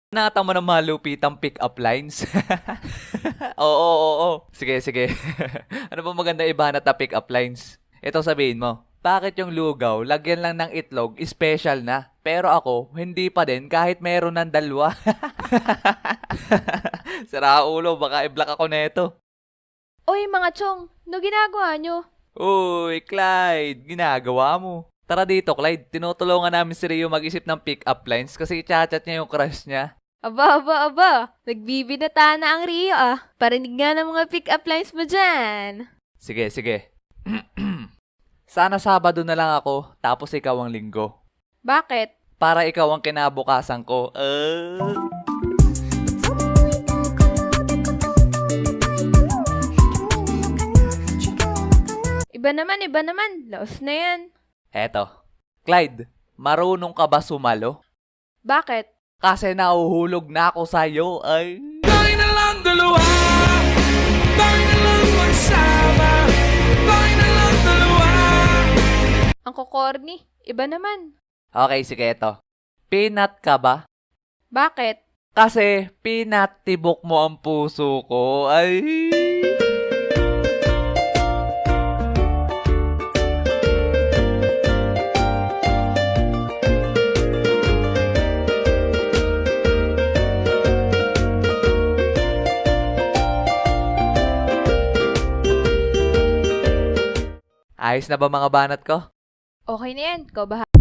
Nakita mo ng malupitang pick-up lines? Oo. Sige, sige. Ano ba maganda ibanat na pick-up lines? Ito sabihin mo. Bakit yung lugaw, lagyan lang ng itlog, special na. Pero ako, hindi pa din kahit meron ng dalawa. Sira ulo, baka i-block ako neto. Uy, mga chong, ano ginagawa nyo? Uy, Clyde, ginagawa mo. Tara dito, Clyde. Tinutulungan namin si Rio mag-isip ng pick-up lines kasi i-chat niya yung crush niya. Aba. Nagbibinata na ang Rio Parinig nga ng mga pick-up lines mo dyan. Sige, sige. Sana Sabado na lang ako, tapos ikaw ang Linggo. Bakit? Para ikaw ang kinabukasan ko. Iba naman. Laos na yan. Eto. Clyde, marunong ka ba sumalo? Bakit? Kasi nahuhulog na ako sa'yo, ay. Tayo na lang dalawa, tayo na lang magsama, tayo na lang dalawa. Ang kukorni. Iba naman. Okay, sige, eto. Peanut ka ba? Bakit? Kasi peanut tibok mo ang puso ko, ay. Ayos na ba mga banat ko? Okay na yan. Ikaw bahala.